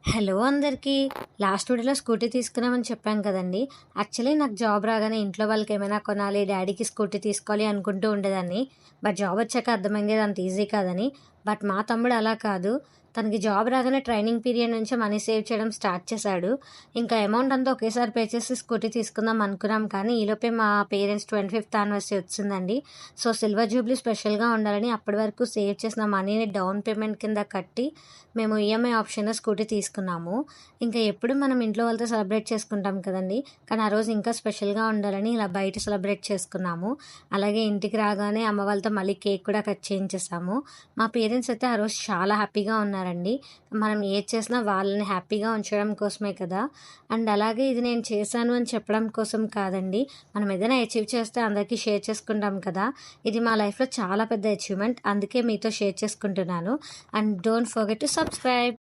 Hello అందరికీ. Last వీడియోలో scooty తీసుకున్నామని చెప్పాం కదండీ! యాక్చువల్లీ నాకు జాబ్ రాగానే ఇంట్లో వాళ్ళకేమైనా కొనాలి, డ్యాడీకి స్కూటీ తీసుకోవాలి అనుకుంటూ ఉండేదాన్ని. బట్ జాబ్ వచ్చాక అర్థమైంది అది అంత ఈజీ కాదని. బట్ మా తమ్ముడు అలా కాదు. తనకి జాబ్ రాగానే ట్రైనింగ్ పీరియడ్ నుంచే మనీ సేవ్ చేయడం స్టార్ట్ చేశాడు. ఇంకా అమౌంట్ అంతా ఒకేసారి పే చేసి స్కూటీ తీసుకుందాం అనుకున్నాం కానీ, ఈలోపే మా పేరెంట్స్ 25th యానివర్సరీ వచ్చిందండి. సో, సిల్వర్ జూబ్లీ స్పెషల్‌గా ఉండాలని అప్పటి వరకు సేవ్ చేసిన మనీని డౌన్ పేమెంట్ కింద కట్టి మేము ఈఎంఐ ఆప్షన్‌లో స్కూటీ తీసుకున్నాము. ఇంకా ఎప్పుడు మనం ఇంట్లో వాళ్ళతో సెలబ్రేట్ చేసుకుంటాం కదండీ! కానీ ఆ రోజు ఇంకా స్పెషల్‌గా ఉండాలని ఇలా బయట సెలబ్రేట్ చేసుకున్నాము. అలాగే ఇంటికి రాగానే అమ్మ వాళ్ళతో మళ్ళీ కేక్ కూడా కట్ చేయించేసాము. మా పేరెంట్స్ అయితే ఆ రోజు చాలా హ్యాపీగా ఉన్నారండి. మనం ఏది చేసినా వాళ్ళని హ్యాపీగా ఉంచడం కోసమే కదా! అండ్ అలాగే ఇది నేను చేశాను అని చెప్పడం కోసం కాదండి. మనం ఏదైనా అచీవ్ చేస్తే అందరికీ షేర్ చేసుకుంటాం కదా! ఇది మా లైఫ్‌లో చాలా పెద్ద అచీవ్‌మెంట్. అందుకే మీతో షేర్ చేసుకుంటున్నాను. And don't forget to subscribe.